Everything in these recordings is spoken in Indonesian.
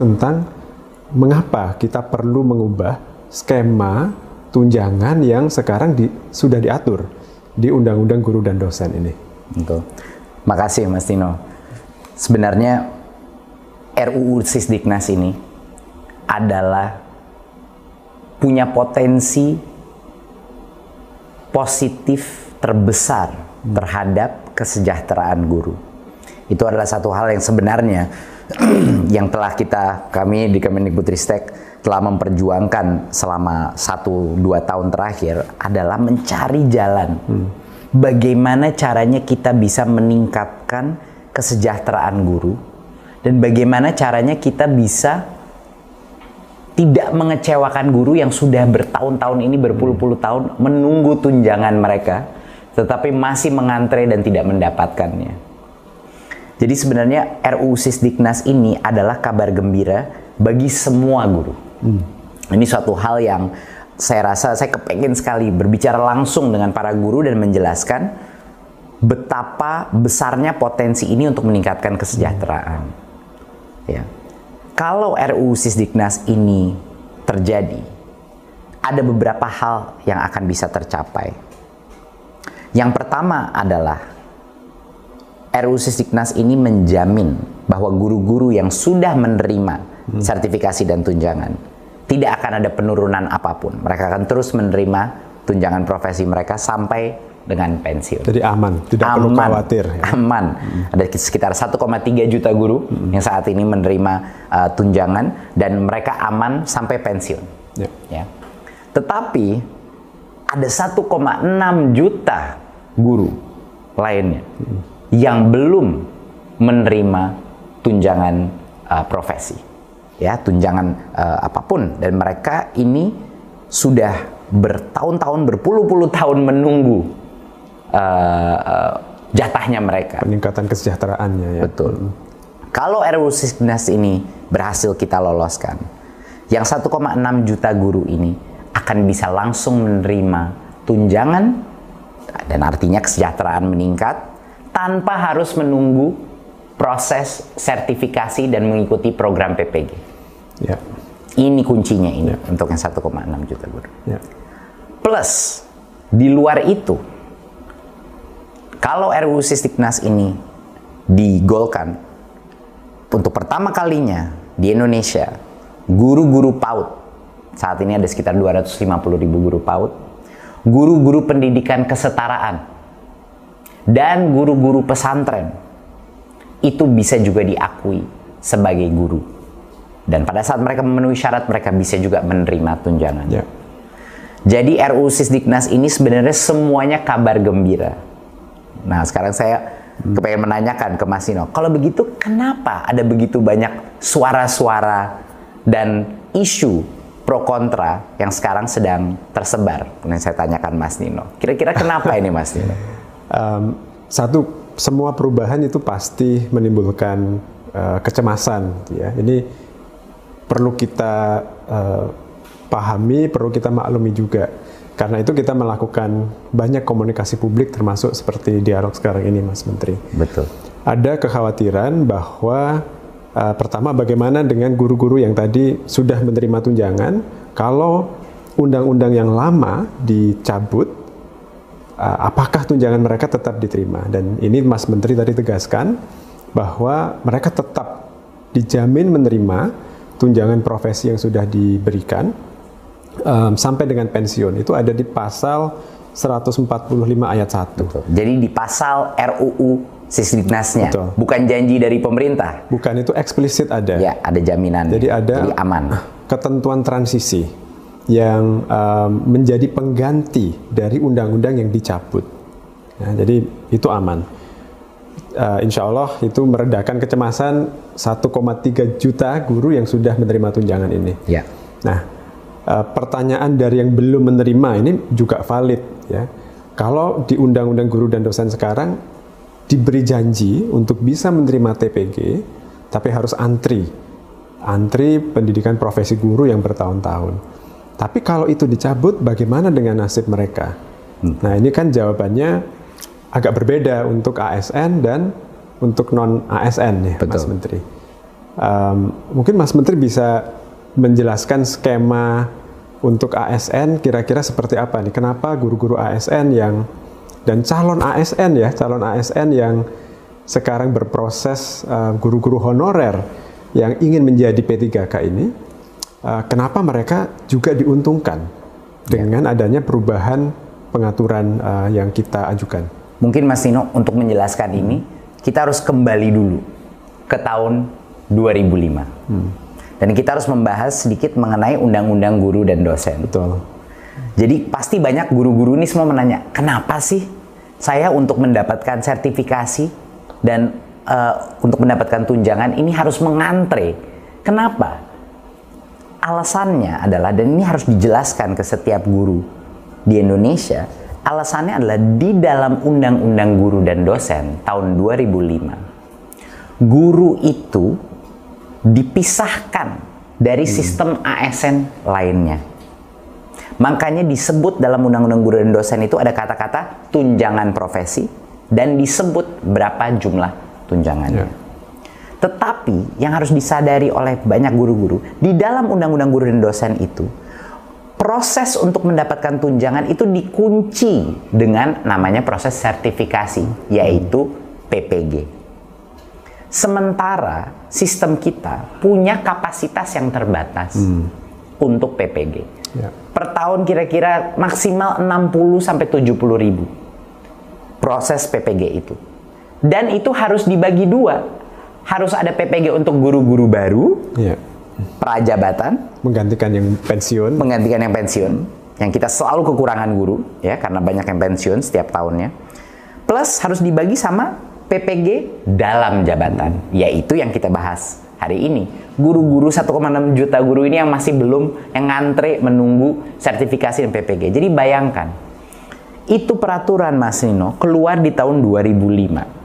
tentang mengapa kita perlu mengubah skema tunjangan yang sekarang sudah diatur di Undang-Undang Guru dan Dosen ini. Betul. Makasih Mas Tino. Sebenarnya RUU Sisdiknas ini adalah punya potensi positif terbesar terhadap kesejahteraan guru. Itu adalah satu hal yang sebenarnya yang telah kami di Kemendikbudristek telah memperjuangkan selama 1-2 tahun terakhir adalah mencari jalan bagaimana caranya kita bisa meningkatkan kesejahteraan guru dan bagaimana caranya kita bisa tidak mengecewakan guru yang sudah bertahun-tahun ini, berpuluh-puluh tahun menunggu tunjangan mereka, tetapi masih mengantre dan tidak mendapatkannya. Jadi sebenarnya RUU Sisdiknas ini adalah kabar gembira bagi semua guru. Ini suatu hal yang saya rasa saya kepengen sekali berbicara langsung dengan para guru dan menjelaskan betapa besarnya potensi ini untuk meningkatkan kesejahteraan. Ya. Kalau RUU Sisdiknas ini terjadi, ada beberapa hal yang akan bisa tercapai. Yang pertama adalah RUU Sisdiknas ini menjamin bahwa guru-guru yang sudah menerima sertifikasi dan tunjangan tidak akan ada penurunan apapun. Mereka akan terus menerima tunjangan profesi mereka sampai dengan pensiun. Jadi aman, tidak perlu khawatir. Ya. Aman. Ada sekitar 1,3 juta guru yang saat ini menerima tunjangan dan mereka aman sampai pensiun. Ya. Tetapi ada 1,6 juta guru lainnya yang belum menerima tunjangan profesi, ya, tunjangan apapun, dan mereka ini sudah bertahun-tahun, berpuluh-puluh tahun menunggu jatahnya mereka. Peningkatan kesejahteraannya, ya. Betul. Kalau RUU Sisdiknas ini berhasil kita loloskan, yang 1,6 juta guru ini akan bisa langsung menerima tunjangan dan artinya kesejahteraan meningkat tanpa harus menunggu proses sertifikasi dan mengikuti program PPG. Ya. Ini kuncinya ini untuk yang 1,6 juta guru. Ya. Plus di luar itu, kalau RUU Sisdiknas ini digolkan, untuk pertama kalinya di Indonesia, guru-guru PAUD, saat ini ada sekitar 250.000 guru PAUD, guru-guru pendidikan kesetaraan, dan guru-guru pesantren, itu bisa juga diakui sebagai guru. Dan pada saat mereka memenuhi syarat, mereka bisa juga menerima tunjangan. Ya. Jadi RUU Sisdiknas ini sebenarnya semuanya kabar gembira. Nah, sekarang saya kepengen menanyakan ke Mas Tino, kalau begitu kenapa ada begitu banyak suara-suara dan isu pro kontra yang sekarang sedang tersebar? Yang saya tanyakan Mas Tino. Kira-kira kenapa ini Mas Tino? Satu, semua perubahan itu pasti menimbulkan kecemasan. Ya. Ini perlu kita pahami, perlu kita maklumi juga. Karena itu kita melakukan banyak komunikasi publik, termasuk seperti dialog sekarang ini, Mas Menteri. Betul. Ada kekhawatiran bahwa pertama, bagaimana dengan guru-guru yang tadi sudah menerima tunjangan, kalau undang-undang yang lama dicabut, apakah tunjangan mereka tetap diterima? Dan ini Mas Menteri tadi tegaskan bahwa mereka tetap dijamin menerima tunjangan profesi yang sudah diberikan sampai dengan pensiun. Itu ada di pasal 145 ayat 1. Betul. Jadi di pasal RUU Sisdiknasnya, betul, bukan janji dari pemerintah. Bukan, itu eksplisit ada. Ya, ada jaminan. Jadi ada aman. Ketentuan transisi yang menjadi pengganti dari undang-undang yang dicabut. Nah, jadi itu aman. Insya Allah itu meredakan kecemasan 1,3 juta guru yang sudah menerima tunjangan ini. Ya. Nah, pertanyaan dari yang belum menerima ini juga valid, ya. Kalau di Undang-Undang Guru dan Dosen sekarang diberi janji untuk bisa menerima TPG, tapi harus antri pendidikan profesi guru yang bertahun-tahun. Tapi kalau itu dicabut, bagaimana dengan nasib mereka? Nah, ini kan jawabannya agak berbeda untuk ASN dan untuk non-ASN, ya, Mas Menteri. Mungkin Mas Menteri bisa menjelaskan skema untuk ASN kira-kira seperti apa nih? Kenapa guru-guru ASN dan calon ASN yang sekarang berproses guru-guru honorer yang ingin menjadi P3K ini, kenapa mereka juga diuntungkan dengan adanya perubahan pengaturan yang kita ajukan? Mungkin Mas Nino, untuk menjelaskan ini, kita harus kembali dulu ke tahun 2005. Dan kita harus membahas sedikit mengenai Undang-Undang Guru dan Dosen. Betul. Jadi pasti banyak guru-guru ini semua menanya, kenapa sih saya untuk mendapatkan sertifikasi dan untuk mendapatkan tunjangan ini harus mengantre? Kenapa? Alasannya adalah, dan ini harus dijelaskan ke setiap guru di Indonesia, alasannya adalah di dalam Undang-Undang Guru dan Dosen tahun 2005, guru itu dipisahkan dari sistem ASN lainnya. Makanya disebut dalam Undang-Undang Guru dan Dosen itu ada kata-kata tunjangan profesi dan disebut berapa jumlah tunjangannya. Tetapi yang harus disadari oleh banyak guru-guru, di dalam Undang-Undang Guru dan Dosen itu, proses untuk mendapatkan tunjangan itu dikunci dengan namanya proses sertifikasi, yaitu PPG. Sementara sistem kita punya kapasitas yang terbatas untuk PPG. Per tahun kira-kira maksimal 60 sampai 70 ribu proses PPG itu. Dan itu harus dibagi dua. Harus ada PPG untuk guru-guru baru, prajabatan, menggantikan yang pensiun, yang kita selalu kekurangan guru, ya, karena banyak yang pensiun setiap tahunnya. Plus harus dibagi sama PPG dalam jabatan, yaitu yang kita bahas hari ini. Guru-guru 1,6 juta guru ini yang masih belum, yang ngantre menunggu sertifikasi dan PPG. Jadi bayangkan, itu peraturan Mas Nino keluar di tahun 2005.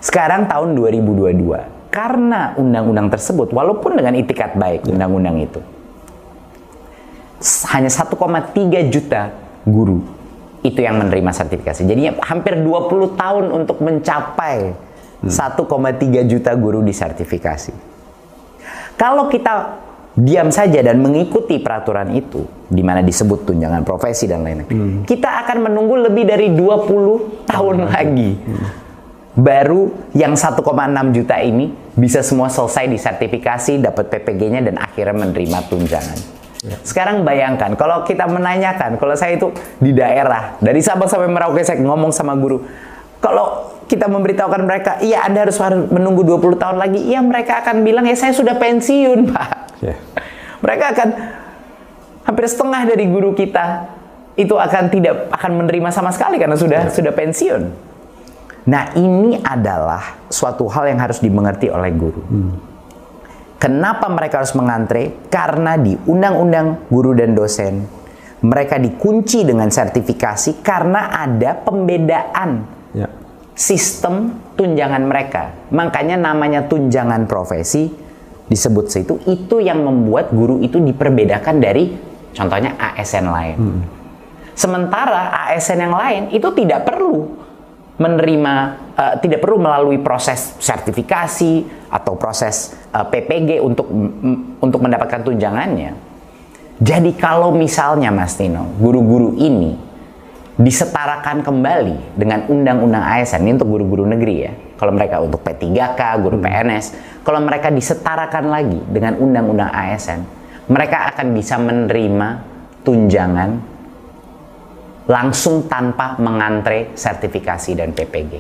Sekarang tahun 2022. Karena undang-undang tersebut, walaupun dengan itikat baik undang-undang itu, hanya 1,3 juta guru itu yang menerima sertifikasi. Jadinya hampir 20 tahun untuk mencapai 1,3 juta guru disertifikasi. Kalau kita diam saja dan mengikuti peraturan itu, di mana disebut tunjangan profesi dan lain-lain, kita akan menunggu lebih dari 20 tahun lagi. Baru yang 1,6 juta ini bisa semua selesai disertifikasi, dapat PPG-nya, dan akhirnya menerima tunjangan. Sekarang bayangkan, kalau kita menanyakan, kalau saya itu di daerah, dari Sabang sampai Merauke, saya ngomong sama guru, kalau kita memberitahukan mereka, iya Anda harus menunggu 20 tahun lagi, iya mereka akan bilang, ya saya sudah pensiun Pak. Mereka akan, hampir setengah dari guru kita, itu tidak akan menerima sama sekali, karena sudah pensiun. Nah, ini adalah suatu hal yang harus dimengerti oleh guru. Kenapa mereka harus mengantre? Karena di Undang-Undang Guru dan Dosen, mereka dikunci dengan sertifikasi karena ada pembedaan sistem tunjangan mereka. Makanya namanya tunjangan profesi disebut situ, itu yang membuat guru itu diperbedakan dari contohnya ASN lain. Sementara ASN yang lain itu tidak perlu menerima, tidak perlu melalui proses sertifikasi atau proses PPG untuk mendapatkan tunjangannya. Jadi kalau misalnya Mas Tino, guru-guru ini disetarakan kembali dengan undang-undang ASN, ini untuk guru-guru negeri ya, kalau mereka untuk P3K, guru PNS, kalau mereka disetarakan lagi dengan undang-undang ASN, mereka akan bisa menerima tunjangan langsung tanpa mengantre sertifikasi dan PPG.